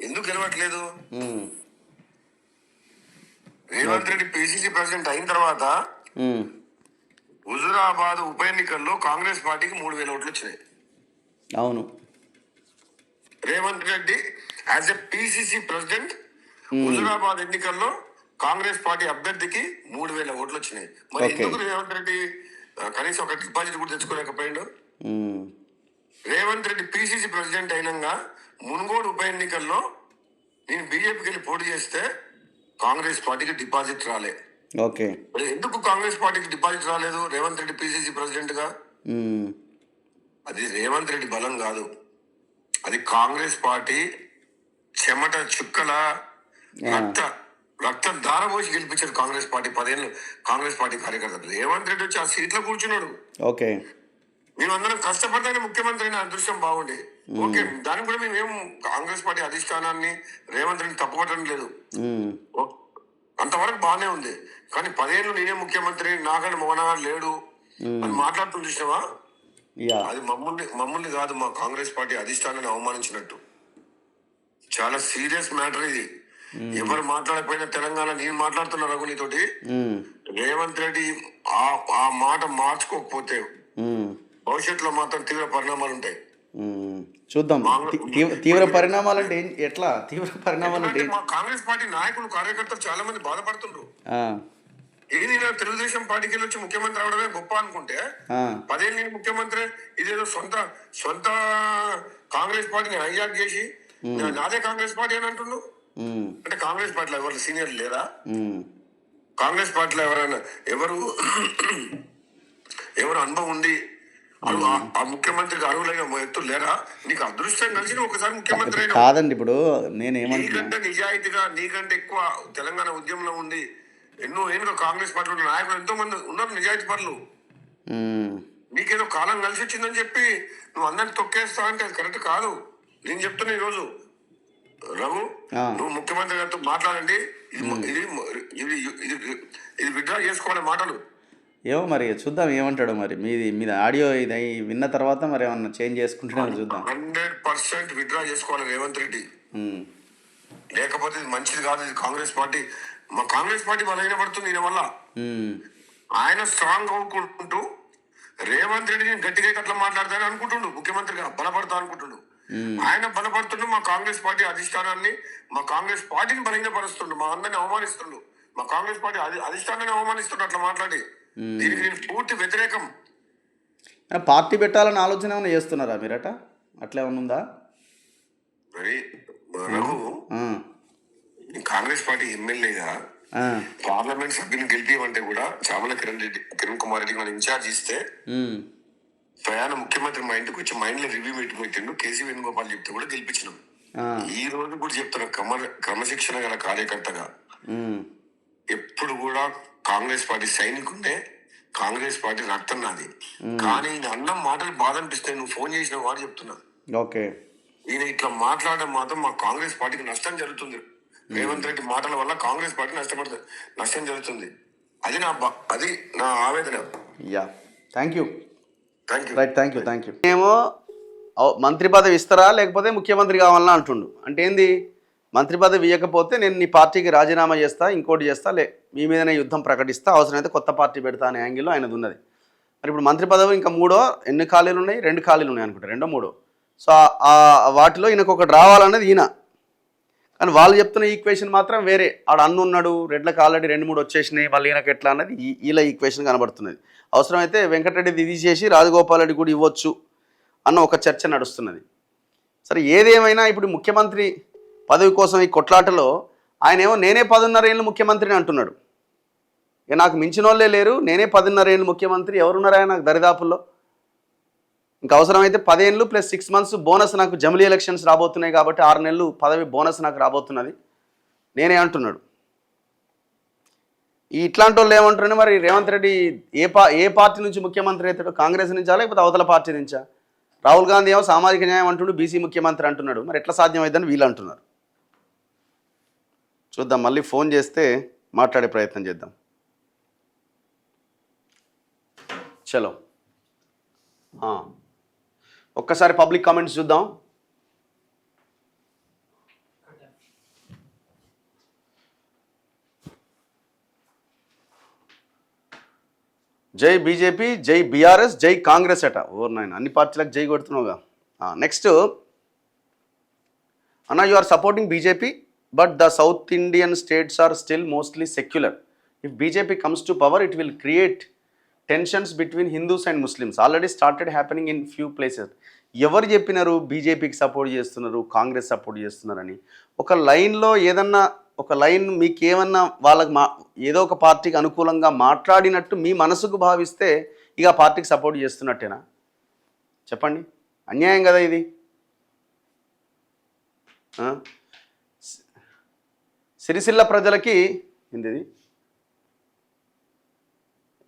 ఎందుకు గెలవట్లేదు? రేవంత్ రెడ్డి పిసిసి ప్రెసిడెంట్ అయిన తర్వాత హుజురాబాద్ ఉప ఎన్నికల్లో కాంగ్రెస్ పార్టీకి 3000 ఓట్లు వచ్చినాయి. అవును, Revanth Reddy as a PCC president Huzurabad ఎన్నికల్లో కాంగ్రెస్ పార్టీ అభ్యర్థికి 3000 ఓట్లు వచ్చినాయి. మరి ఎందుకు రేవంత్ రెడ్డి కనీసం ఒక డిపాజిట్ కూడా తెచ్చుకోలేకపోయాడు? రేవంత్ రెడ్డి పిసిసి ప్రెసిడెంట్ అయినంగా మునుగోడు ఉప ఎన్నికల్లో నేను బీజేపీకి వెళ్ళి పోటీ చేస్తే కాంగ్రెస్ పార్టీకి డిపాజిట్ రాలే. ఓకే, ఎందుకు కాంగ్రెస్ పార్టీకి డిపాజిట్ రాలేదు రేవంత్ రెడ్డి పిసిసి ప్రెసిడెంట్ గా? అది రేవంత్ రెడ్డి బలం కాదు, అది కాంగ్రెస్ పార్టీ చెమట చుక్కల రక్త దారపోసి గెలిపించారు కాంగ్రెస్ పార్టీ. 10 ఏళ్ళు కాంగ్రెస్ పార్టీ కార్యకర్తలు. రేవంత్ రెడ్డి వచ్చి ఆ సీట్లో కూర్చున్నాడు. ఓకే, మేమందరం కష్టపడితేనే ముఖ్యమంత్రి అయిన అదృష్టం బాగుండే. ఓకే, దానికి కూడా మేమేం కాంగ్రెస్ పార్టీ అధిష్టానాన్ని రేవంత్ రెడ్డి తప్పుపట్టడం లేదు, అంతవరకు బాగానే ఉంది. కానీ 10 ఏళ్ళు నేనే ముఖ్యమంత్రి, నాకంటే మోహన్ లేడు అని మాట్లాడుతూ చూసినావా? అది మమ్మల్ని కాదు, మా కాంగ్రెస్ పార్టీ అధిష్టానాన్ని అవమానించినట్టు. చాలా సీరియస్ మ్యాటర్ ఇది. ఎవరు మాట్లాడకపోయినా తెలంగాణ, నేను మాట్లాడుతున్నా రఘునితోటి, రేవంత్ రెడ్డి ఆ మాట మార్చుకోకపోతే భవిష్యత్తులో మాత్రం తీవ్ర పరిణామాలు ఉంటాయి. చూద్దాం. తీవ్ర పరిణామాలు అంటే ఎట్లా? తీవ్ర పరిణామాలు అంటే మా కాంగ్రెస్ పార్టీ నాయకులు కార్యకర్తలు చాలా మంది బాధపడుతుండ్రు. ఇది నేను తెలుగుదేశం పార్టీకి వెళ్ళి వచ్చి ముఖ్యమంత్రి అవడమే గొప్ప అనుకుంటే 10 ఏళ్ళు నేను ముఖ్యమంత్రి ఇదేదో సొంత కాంగ్రెస్ పార్టీని హైజాక్ చేసి నాదే కాంగ్రెస్ పార్టీ అని అంటుండు. అంటే కాంగ్రెస్ పార్టీలో ఎవరు సీనియర్ లేరా? కాంగ్రెస్ పార్టీలో ఎవరు అనుభవం ఉంది ఆ ముఖ్యమంత్రికి అర్హులైన వ్యక్తులు లేరా? నీకు అదృష్టం కలిసి ఒకసారి ముఖ్యమంత్రి అయినా కాదండి. ఇప్పుడు నీకంటే నిజాయితీగా నీకంటే ఎక్కువ తెలంగాణ ఉద్యమంలో ఉంది ఎన్నో ఏళ్ళుగా కాంగ్రెస్ పార్టీలో నాయకులు ఎంతో మంది ఉన్నారు నిజాయితీ పనులు. నీకేదో కాలం కలిసి వచ్చిందని చెప్పి నువ్వు అందరిని తొక్కేస్తా అంటే అది కరెక్ట్ కాదు. నేను చెప్తున్నా ఈరోజు రఘు, నువ్వు ముఖ్యమంత్రి గారితో మాట్లాడండి. ఇది విత్డ్రా చేసుకోవాలి మాటలు. ఏమో మరి చూద్దాం ఏమంటాడు. మరి మీది ఆడియో ఇది విన్న తర్వాత మరి ఏమన్నా చేంజ్ చేసుకుంటున్నా చూద్దాం. 100% విత్డ్రా చేసుకోవాలి రేవంత్ రెడ్డి. లేకపోతే ఇది మంచిది కాదు. ఇది కాంగ్రెస్ పార్టీ మా కాంగ్రెస్ పార్టీ బలహీనపడుతుంది దీని వల్ల. ఆయన స్ట్రాంగ్ అవ్వుకుంటూ రేవంత్ రెడ్డిని గట్టిగా అట్లా మాట్లాడతానని అనుకుంటుండు. ముఖ్యమంత్రిగా బలపడతా అనుకుంటుండు. ఆయన బలపడుతుండు మా కాంగ్రెస్ పార్టీ అధిష్టానాన్ని, మా కాంగ్రెస్ పార్టీని బలహీనపరుస్తుండు, మా అందరిని అవమానిస్తుండు, మా కాంగ్రెస్ పార్టీ అధిష్టానాన్ని అవమానిస్తుండు అట్లా మాట్లాడి. దీనికి నేను పూర్తి వ్యతిరేకం. పార్టీ పెట్టాలని ఆలోచన ఏమైనా చేస్తున్నారా మీరట? అట్లా ఏమన్నా ఉందా? మరి రఘు, కాంగ్రెస్ పార్టీ ఎమ్మెల్యేగా పార్లమెంట్ సభ్యుని గెలిపియమంటే కూడా చామల కిరణ్ కుమార్ రెడ్డికి మనం ఇన్ఛార్జ్ ఇస్తే ప్రయాణ ముఖ్యమంత్రి మా ఇంటికి వచ్చి మా ఇంట్లో రివ్యూ మీటింగ్ పెట్టిండు. కేసీ వేణుగోపాల్ చెప్తే కూడా గెలిపించినాం. ఈ రోజు కూడా చెప్తున్నా క్రమశిక్షణ గల కార్యకర్తగా ఎప్పుడు కూడా కాంగ్రెస్ పార్టీ సైనికుడే, కాంగ్రెస్ పార్టీ రక్తం నాది. కానీ అన్నం మాటలు బాధ అనిపిస్తాయి. నువ్వు ఫోన్ చేసిన వాడు చెప్తున్నా. ఓకే, ఈయన ఇట్లా మాట్లాడడం మాత్రం మా కాంగ్రెస్ పార్టీకి నష్టం జరుగుతుంది. రేవంత్ రెడ్డి మాటల వల్ల కాంగ్రెస్ పార్టీ నష్టం జరుగుతుంది. అది నా ఆవేదన. Thank you. ఏమో మంత్రి పదవి ఇస్తారా లేకపోతే ముఖ్యమంత్రి కావాలన్నా అంటుండు. అంటే ఏంది? మంత్రి పదవి ఇవ్వకపోతే నేను నీ పార్టీకి రాజీనామా చేస్తా, ఇంకోటి చేస్తా, మీ మీదనే యుద్ధం ప్రకటిస్తా, అవసరమైతే కొత్త పార్టీ పెడతా అనే యాంగిల్లో ఆయనది ఉన్నది. మరి ఇప్పుడు మంత్రి పదవి ఇంకా ఎన్ని ఖాళీలు ఉన్నాయి? 2 ఖాళీలు ఉన్నాయి అనుకుంటా, 2 3. సో వాటిలో ఈయనకు ఒకటి రావాలన్నది ఈయన. కానీ వాళ్ళు చెప్తున్న ఈక్వేషన్ మాత్రం వేరే. ఆడ ఉన్నాడు, రెడ్లకు ఆల్రెడీ 2 3 వచ్చేసినాయి, మళ్ళీ ఈయనకు ఎట్లా అన్నది వీళ్ళ ఈక్వేషన్ కనబడుతున్నది. అవసరమైతే వెంకటరెడ్డి తీసేసి రాజగోపాల్ రెడ్డి కూడా ఇవ్వచ్చు అన్న ఒక చర్చ నడుస్తున్నది. సరే, ఏదేమైనా ఇప్పుడు ముఖ్యమంత్రి పదవి కోసం ఈ కొట్లాటలో ఆయన ఏమో నేనే 10.5 ఏళ్ళు ముఖ్యమంత్రిని అంటున్నాడు. ఇక నాకు మించిన వాళ్ళే లేరు, నేనే 10.5 ఏళ్ళు ముఖ్యమంత్రి. ఎవరున్నారా నాకు దరిదాపుల్లో? ఇంకా అవసరమైతే 10 ఏళ్ళు ప్లస్ 6 months బోనస్, నాకు జమిలీ ఎలక్షన్స్ రాబోతున్నాయి కాబట్టి 6 నెలలు పదవి బోనస్ నాకు రాబోతున్నది నేనే అంటున్నాడు. ఇట్లాంటి వాళ్ళు ఏమంటారని మరి రేవంత్ రెడ్డి ఏ పార్టీ నుంచి ముఖ్యమంత్రి అవుతాడు? కాంగ్రెస్ నుంచా లేకపోతే అవతల పార్టీ నుంచా? రాహుల్ గాంధీ ఏమో సామాజిక న్యాయం అంటుండు, బీసీ ముఖ్యమంత్రి అంటున్నాడు. మరి ఎట్లా సాధ్యమైందని వీళ్ళు అంటున్నారు. చూద్దాం, మళ్ళీ ఫోన్ చేస్తే మాట్లాడే ప్రయత్నం చేద్దాం. చలో, ఒక్కసారి పబ్లిక్ కామెంట్స్ చూద్దాం. జై బీజేపీ, జై బీఆర్ఎస్, జై కాంగ్రెస్ అట. ఓర్ నాయన, అన్ని పార్టీలకు జై కొడుతున్నావుగా. నెక్స్ట్ అన్న, you are supporting BJP but the South Indian states are still mostly secular. If BJP comes to power it will create tensions between Hindus and Muslims. Already started happening in few places. ఎవరు చెప్పినారు బీజేపీకి support చేస్తున్నారు, Congress support చేస్తున్నారని? ఒక లైన్లో ఏదన్నా ఒక line మీకు ఏమన్నా వాళ్ళకి ఏదో ఒక పార్టీకి అనుకూలంగా మాట్లాడినట్టు మీ మనసుకు భావిస్తే ఇక ఆ పార్టీకి సపోర్ట్ చేస్తున్నట్టేనా? చెప్పండి, అన్యాయం కదా ఇది. సిరిసిల్ల ప్రజలకి ఏంటిది,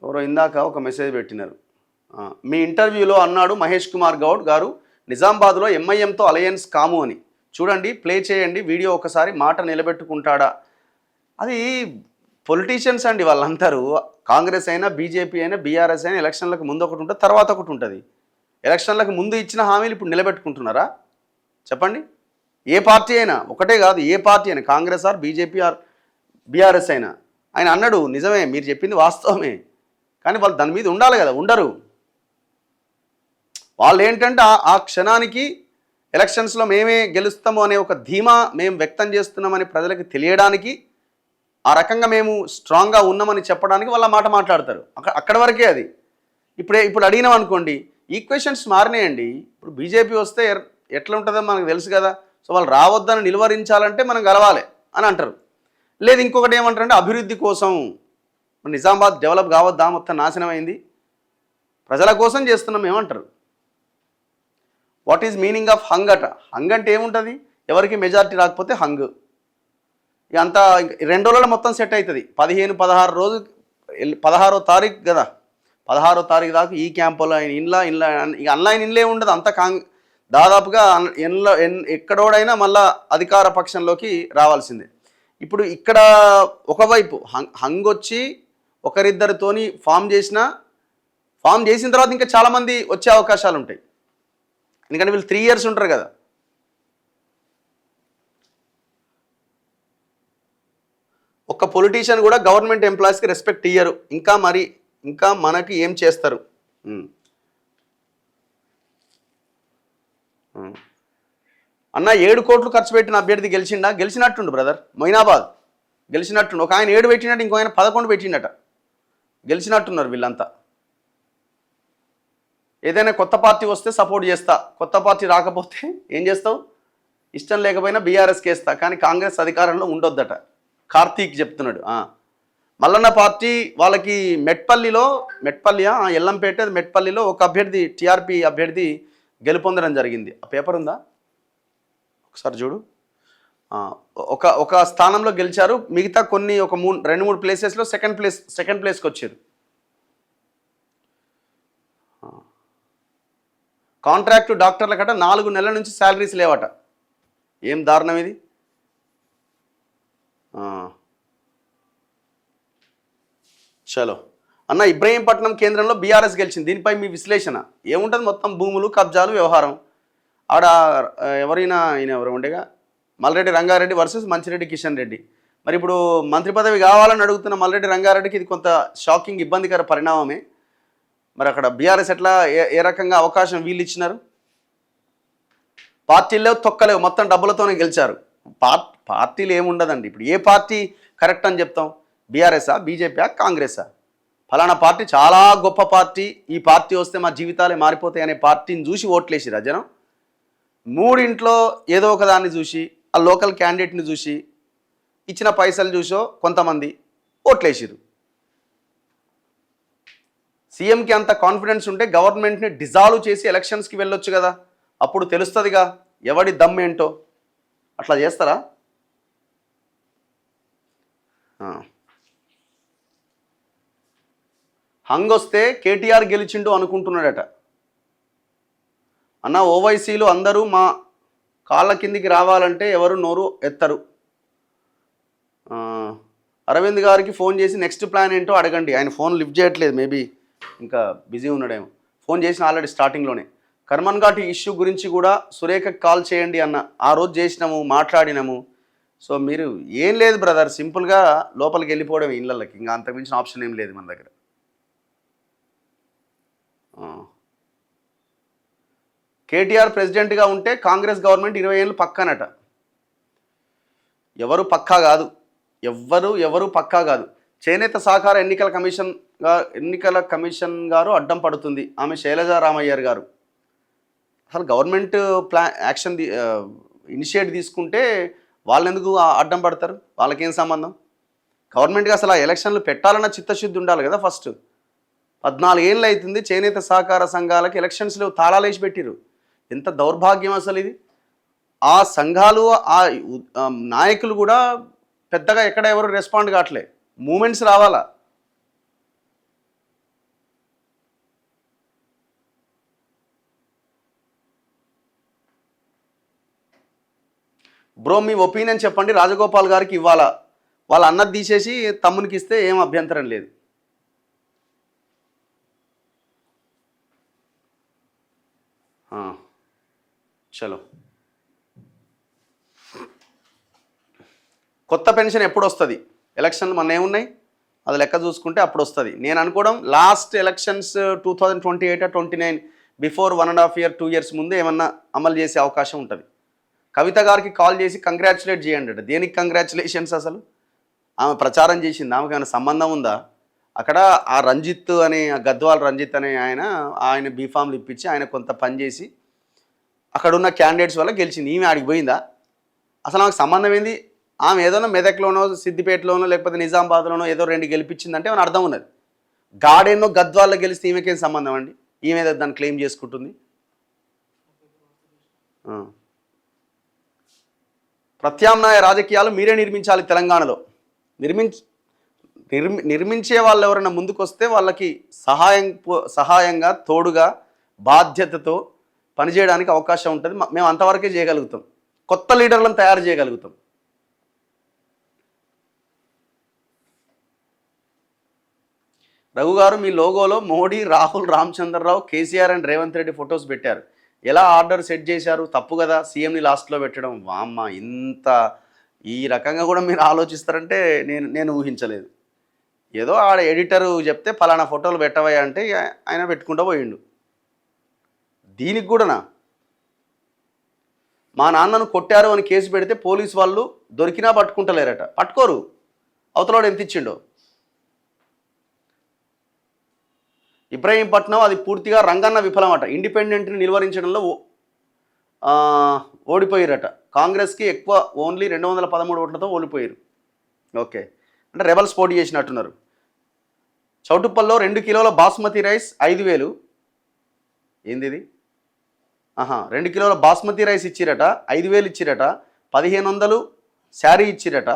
ఎవరో ఇందాక ఒక మెసేజ్ పెట్టినారు. మీ ఇంటర్వ్యూలో అన్నాడు మహేష్ కుమార్ గౌడ్ గారు నిజామాబాద్లో ఎంఐఎంతో అలయన్స్ కాము అని. చూడండి, ప్లే చేయండి వీడియో ఒకసారి. మాట నిలబెట్టుకుంటాడా? అది పొలిటీషియన్స్ అండి వాళ్ళందరూ. కాంగ్రెస్ అయినా, బీజేపీ అయినా, బీఆర్ఎస్ అయినా ఎలక్షన్లకు ముందు ఒకటి ఉంటుంది, తర్వాత ఒకటి ఉంటుంది. ఎలక్షన్లకు ముందు ఇచ్చిన హామీలు ఇప్పుడు నిలబెట్టుకుంటున్నారా? చెప్పండి. ఏ పార్టీ అయినా ఒకటే కాదు, ఏ పార్టీ అయినా, Congress or BJP or BRS అయినా. ఆయన అన్నాడు నిజమే, మీరు చెప్పింది వాస్తవమే, కానీ వాళ్ళు దాని మీద ఉండాలి కదా, ఉండరు. వాళ్ళు ఏంటంటే ఆ క్షణానికి ఎలక్షన్స్లో మేమే గెలుస్తాము అనే ఒక ధీమా మేము వ్యక్తం చేస్తున్నామని ప్రజలకు తెలియడానికి, ఆ రకంగా మేము స్ట్రాంగ్గా ఉన్నామని చెప్పడానికి వాళ్ళ మాట మాట్లాడతారు. అక్కడ వరకే అది. ఇప్పుడు అడిగినాం అనుకోండి, ఈక్వేషన్స్ మారినాయండి. ఇప్పుడు బీజేపీ వస్తే ఎట్లా ఉంటుందో మనకు తెలుసు కదా. సో వాళ్ళు రావద్దని నిలువరించాలంటే మనం గెలవాలి అని అంటారు. లేదు ఇంకొకటి ఏమంటారంటే అభివృద్ధి కోసం, నిజామాబాద్ డెవలప్ కావద్దా, మొత్తం నాశనం అయింది, ప్రజల కోసం చేస్తున్నాం ఏమంటారు. What is meaning of hung అట? హంగ్ అంటే ఏముంటుంది? ఎవరికి మెజారిటీ రాకపోతే హంగ్. ఇక అంతా 2 రోజుల్లో మొత్తం సెట్ అవుతుంది. 15-16 రోజు 16వ తారీఖు కదా, 16వ తారీఖు దాకా ఈ క్యాంపులో ఇండ్ల ఇక ఆన్లైన్ ఇండ్లే ఉండదు. అంతా దాదాపుగా ఎక్కడోడైనా మళ్ళా అధికార పక్షంలోకి రావాల్సిందే. ఇప్పుడు ఇక్కడ ఒకవైపు హంగ్ వచ్చి ఒకరిద్దరితోని ఫామ్ చేసిన తర్వాత ఇంకా చాలామంది వచ్చే అవకాశాలు ఉంటాయి. ఎందుకంటే వీళ్ళు 3 years ఉంటారు కదా. ఒక్క పొలిటీషియన్ కూడా గవర్నమెంట్ ఎంప్లాయీస్కి రెస్పెక్ట్ ఇయ్యరు. ఇంకా మనకి ఏం చేస్తారు? అన్న 7 కోట్లు ఖర్చు పెట్టిన అభ్యర్థి గెలిచినట్టుండు బ్రదర్. మొయినాబాద్ గెలిచినట్టుండు. ఒక ఆయన 7 పెట్టినట్టు, ఇంకో ఆయన 11 పెట్టిండట. గెలిచినట్టున్నారు వీళ్ళంతా. ఏదైనా కొత్త పార్టీ వస్తే సపోర్ట్ చేస్తా, కొత్త పార్టీ రాకపోతే ఏం చేస్తావు? ఇష్టం లేకపోయినా బీఆర్ఎస్కి వేస్తా, కానీ కాంగ్రెస్ అధికారంలో ఉండొద్దట. కార్తీక్ చెప్తున్నాడు. మల్లన్న పార్టీ వాళ్ళకి ఎల్లంపేట మెట్పల్లిలో ఒక అభ్యర్థి, టీఆర్పీ అభ్యర్థి గెలుపొందడం జరిగింది. ఆ పేపర్ ఉందా? ఒకసారి చూడు. ఒక స్థానంలో గెలిచారు. మిగతా కొన్ని ఒక 2-3 ప్లేసెస్లో సెకండ్ ప్లేస్కి వచ్చారు. కాంట్రాక్టు డాక్టర్ల కట 4 నెలల నుంచి శాలరీస్ లేవట. ఏం దారుణం ఇది. చలో అన్న, ఇబ్రహీంపట్నం కేంద్రంలో బీఆర్ఎస్ గెలిచింది, దీనిపై మీ విశ్లేషణ ఏముంటుంది? మొత్తం భూములు, కబ్జాలు, వ్యవహారం. ఆడ ఎవరు ఉండేగా, మల్రెడ్డి రంగారెడ్డి వర్సెస్ మంచిరెడ్డి కిషన్ రెడ్డి. మరి ఇప్పుడు మంత్రి పదవి కావాలని అడుగుతున్న మల్రెడ్డి రంగారెడ్డికి ఇది కొంత షాకింగ్, ఇబ్బందికర పరిణామమే. మరి అక్కడ బీఆర్ఎస్ ఎట్లా ఏ రకంగా అవకాశం వీళ్ళు ఇచ్చినారు? పార్టీల్లో తొక్కలేవు, మొత్తం డబ్బులతోనే గెలిచారు. పార్టీలు ఏముండదండి. ఇప్పుడు ఏ పార్టీ కరెక్ట్ అని చెప్తాం? బీఆర్ఎస్ఆ, బీజేపీయా, కాంగ్రెసా? ఫలానా పార్టీ చాలా గొప్ప పార్టీ, ఈ పార్టీ వస్తే మా జీవితాలే మారిపోతాయి అనే పార్టీని చూసి ఓట్లేసిరా జనం? 3 ఏదో ఒక దాన్ని చూసి, ఆ లోకల్ క్యాండిడేట్ని చూసి, ఇచ్చిన పైసలు చూసో కొంతమంది ఓట్లేసిరు. సీఎంకి అంత కాన్ఫిడెన్స్ ఉంటే గవర్నమెంట్ని డిజాల్వ్ చేసి ఎలక్షన్స్కి వెళ్ళొచ్చు కదా, అప్పుడు తెలుస్తుందిగా ఎవడి దమ్ ఏంటో. అట్లా చేస్తారా? హంగ్ వస్తే కేటీఆర్ గెలిచిండు అనుకుంటున్నాడట. అన్న, ఓవైసీలు అందరూ మా కాళ్ళ కిందికి రావాలంటే ఎవరు నోరు ఎత్తరు. అరవింద్ గారికి ఫోన్ చేసి నెక్స్ట్ ప్లాన్ ఏంటో అడగండి. ఆయన ఫోన్ లిఫ్ట్ చేయట్లేదు, మేబీ ఇంకా బిజీ ఉన్నాడేమో. ఫోన్ చేసిన ఆల్రెడీ స్టార్టింగ్లోనే. కర్మన్ ఘాట్ ఇష్యూ గురించి కూడా సురేఖకి కాల్ చేయండి అన్న. ఆ రోజు చేసినాము, మాట్లాడినాము. సో మీరు ఏం లేదు బ్రదర్, సింపుల్గా లోపలికి వెళ్ళిపోవడం ఇళ్ళకి, ఇంకా అంతకుమించిన ఆప్షన్ ఏం లేదు మన దగ్గర. కేటీఆర్ ప్రెసిడెంట్గా ఉంటే కాంగ్రెస్ గవర్నమెంట్ 20 ఏళ్ళు పక్కానట. ఎవరు పక్కా కాదు. చేనేత సహకార ఎన్నికల కమిషన్ గారు అడ్డం పడుతుంది. ఆమె శైలజా రామయ్యర్ గారు. అసలు గవర్నమెంట్ యాక్షన్ ఇనిషియేట్ తీసుకుంటే వాళ్ళు ఎందుకు అడ్డం పడతారు? వాళ్ళకేం సంబంధం? గవర్నమెంట్కి అసలు ఆ ఎలక్షన్లు పెట్టాలన్న చిత్తశుద్ధి ఉండాలి కదా. ఫస్ట్ 14 ఏళ్ళు అవుతుంది చేనేత సహకార సంఘాలకి ఎలక్షన్స్లో తాళాలు వేసి పెట్టిరు. ఎంత దౌర్భాగ్యం అసలు ఇది. ఆ సంఘాలు, ఆ నాయకులు కూడా పెద్దగా ఎక్కడ ఎవరు రెస్పాండ్ కావట్లే. మూమెంట్స్ రావాలా. బ్రో మీ ఒపీనియన్ చెప్పండి, రాజగోపాల్ గారికి ఇవ్వాలా? వాళ్ళ అన్నది తీసేసి తమ్మునికి ఇస్తే ఏం అభ్యంతరం లేదు. చలో, కొత్త పెన్షన్ ఎప్పుడు వస్తుంది? ఎలక్షన్లు మన ఏమున్నాయి అది లెక్క చూసుకుంటే అప్పుడు వస్తుంది. నేను అనుకోవడం last elections 2028 or 29 before 1.5 year 2 years ముందు ఏమన్నా అమలు చేసే అవకాశం ఉంటుంది. కవిత గారికి కాల్ చేసి కంగ్రాచులేట్ చేయండి అట. దేనికి కంగ్రాచులేషన్స్? అసలు ఆమె ప్రచారం చేసింది, ఆమెకు ఏమైనా సంబంధం ఉందా? అక్కడ ఆ రంజిత్ అనే గద్వాల్ రంజిత్ అనే ఆయన బీఫామ్లు ఇప్పించి ఆయన కొంత పని చేసి అక్కడున్న క్యాండిడేట్స్ వల్ల గెలిచింది. ఈమె ఆడికి పోయిందా? అసలు ఆమెకు సంబంధం ఏంది? ఆమె ఏదైనా మెదక్లోనో సిద్దిపేటలోనో లేకపోతే నిజామాబాద్లోనో ఏదో 2 గెలిపించిందంటే ఏమైనా అర్థం ఉన్నది. గాడేనో గద్వాల్లో గెలిస్తే ఈమెకేం సంబంధం అండి? ఈమె దాన్ని క్లెయిమ్ చేసుకుంటుంది. ప్రత్యామ్నాయ రాజకీయాలు మీరే నిర్మించాలి తెలంగాణలో. నిర్మించే వాళ్ళు ఎవరైనా ముందుకు వస్తే వాళ్ళకి సహాయంగా తోడుగా బాధ్యతతో పనిచేయడానికి అవకాశం ఉంటుంది. మేము అంతవరకే చేయగలుగుతాం. కొత్త లీడర్లను తయారు చేయగలుగుతాం. రఘు గారు, మీ లోగోలో మోడీ, రాహుల్, రామచంద్రరావు, కేసీఆర్ అండ్ రేవంత్ రెడ్డి ఫొటోస్ పెట్టారు. ఎలా ఆర్డర్ సెట్ చేశారు? తప్పు కదా సీఎంని లాస్ట్లో పెట్టడం. వామ్మ, ఇంత ఈ రకంగా కూడా మీరు ఆలోచిస్తారంటే నేను ఊహించలేదు. ఏదో ఆడ ఎడిటరు చెప్తే ఫలానా ఫోటోలు పెట్టవయ్యా అంటే ఆయన పెట్టుకుంటూ పోయిండు. దీనికి కూడానా? మా నాన్నను కొట్టారు అని కేసు పెడితే పోలీసు వాళ్ళు దొరికినా పట్టుకుంటలేరట. పట్టుకోరు. అవతలోడు ఎంత ఇచ్చిండో. ఇబ్రహీంపట్నం అది పూర్తిగా రంగన్న విఫలమట. ఇండిపెండెంట్ని నిలువరించడంలో ఓడిపోయారట. కాంగ్రెస్కి ఎక్కువ ఓన్లీ 213 ఓట్లతో ఓడిపోయారు. ఓకే, అంటే రెబల్స్ పోటీ చేసినట్టున్నారు. చౌటుప్పల్లో 2 కిలోల బాస్మతి రైస్ 5,000. ఏంది ఇది? 2 కిలోల బాస్మతి రైస్ ఇచ్చిరట, 5,000 ఇచ్చిరట, 1,500 శారీ ఇచ్చిరట,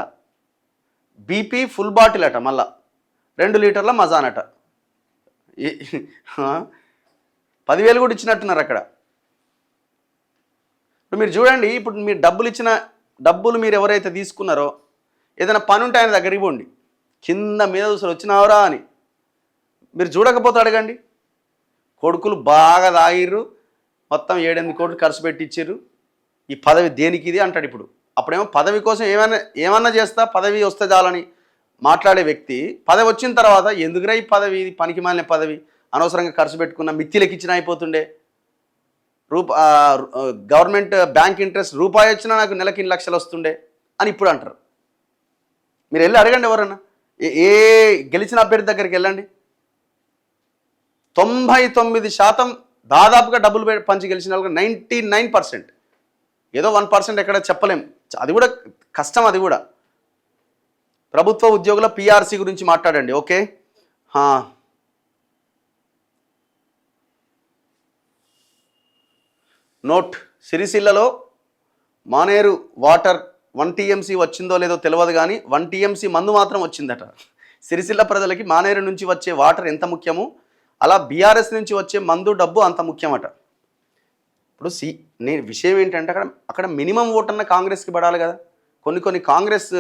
బీపీ ఫుల్ బాటిల్ అట, మళ్ళా 2 లీటర్ల మజానట. 10,000 కూడా ఇచ్చినట్టున్నారు అక్కడ. ఇప్పుడు మీరు చూడండి, ఇప్పుడు మీరు డబ్బులు మీరు ఎవరైతే తీసుకున్నారో ఏదైనా పని ఉంటే ఆయన దగ్గరికి పోండి. కింద మీద అసలు వచ్చినావరా అని మీరు చూడకపోతే అడగండి. కొడుకులు బాగా తాగిర్రు, మొత్తం 7-8 కోట్లు ఖర్చు పెట్టి ఇచ్చిర్రు. ఈ పదవి దేనికి ఇది అంటాడు. ఇప్పుడు అప్పుడేమో పదవి కోసం ఏమన్నా చేస్తా, పదవి వస్తే చాలని మాట్లాడే వ్యక్తి పదవి వచ్చిన తర్వాత ఎందుకురా ఈ పదవి, ఇది పనికి మాలిన పదవి, అనవసరంగా ఖర్చు పెట్టుకున్న మిత్తిలకి ఇచ్చిన అయిపోతుండే, గవర్నమెంట్ బ్యాంక్ ఇంట్రెస్ట్ రూపాయి వచ్చినా నాకు నెలకి 2 లక్షలు వస్తుండే అని ఇప్పుడు అంటారు. మీరు వెళ్ళి అడగండి ఎవరన్నా, ఏ గెలిచిన అభ్యర్థి దగ్గరికి వెళ్ళండి. 99% దాదాపుగా డబ్బులు పంచి గెలిచిన వాళ్ళకి 99%. ఏదో 1% ఎక్కడ చెప్పలేం. అది కూడా కష్టం. అది కూడా ప్రభుత్వ ఉద్యోగుల పిఆర్సీ గురించి మాట్లాడండి. Okay, note. సిరిసిల్లలో మానేరు వాటర్ 1 TMC వచ్చిందో లేదో తెలియదు కానీ 1 TMC మందు మాత్రం వచ్చిందట. సిరిసిల్ల ప్రజలకి మానేరు నుంచి వచ్చే వాటర్ ఎంత ముఖ్యమో అలా బీఆర్ఎస్ నుంచి వచ్చే మందు డబ్బు అంత ముఖ్యమట. ఇప్పుడు విషయం ఏంటంటే అక్కడ మినిమం ఓట్ అన్న కాంగ్రెస్కి పడాలి కదా. కొన్ని కాంగ్రెస్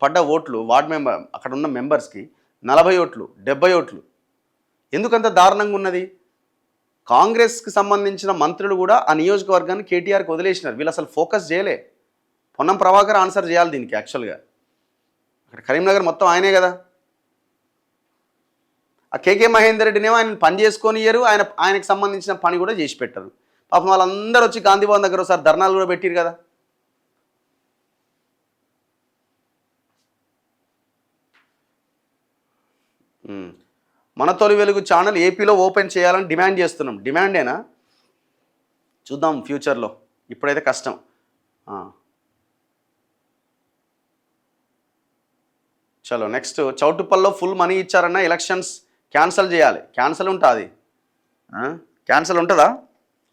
పడ్డ ఓట్లు వార్డ్ మెంబర్ అక్కడ ఉన్న మెంబర్స్కి 40 ఓట్లు 70 ఓట్లు. ఎందుకంత దారుణంగా ఉన్నది? కాంగ్రెస్కి సంబంధించిన మంత్రులు కూడా ఆ నియోజకవర్గాన్ని కేటీఆర్కి వదిలేసినారు. వీళ్ళు అసలు ఫోకస్ చేయలే. పొన్నం ప్రభాకర్ ఆన్సర్ చేయాలి దీనికి. యాక్చువల్గా అక్కడ కరీంనగర్ మొత్తం ఆయనే కదా. ఆ కేకే మహేందర్ రెడ్డినేమో ఆయన పని చేసుకొనియరు, ఆయనకు సంబంధించిన పని కూడా చేసి పెట్టరు. పాపం వాళ్ళందరూ వచ్చి గాంధీభవన్ దగ్గర ఒకసారి ధర్నాలు కూడా పెట్టిరు కదా. మన తొలి వెలుగు ఛానల్ ఏపీలో ఓపెన్ చేయాలని డిమాండ్ చేస్తున్నాం. డిమాండేనా? చూద్దాం ఫ్యూచర్లో, ఇప్పుడైతే కష్టం. చలో నెక్స్ట్. చౌటుప్పల్లో ఫుల్ మనీ ఇచ్చారన్న ఎలక్షన్స్ క్యాన్సిల్ చేయాలి. క్యాన్సిల్ ఉంటుంది? క్యాన్సిల్ ఉంటుందా?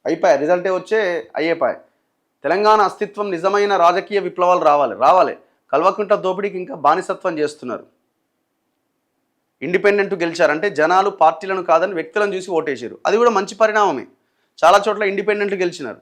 అయిపోయాయి, రిజల్టే వచ్చే అయ్యేపాయి. తెలంగాణ అస్తిత్వం నిజమైన రాజకీయ విప్లవాలు రావాలి. కల్వకుంట్ల దోపిడీకి ఇంకా బానిసత్వం చేస్తున్నారు. ఇండిపెండెంట్ గెలిచారంటే జనాలు పార్టీలను కాదని వ్యక్తులను చూసి ఓటేసారు. అది కూడా మంచి పరిణామమే. చాలా చోట్ల ఇండిపెండెంట్లు గెలిచినారు.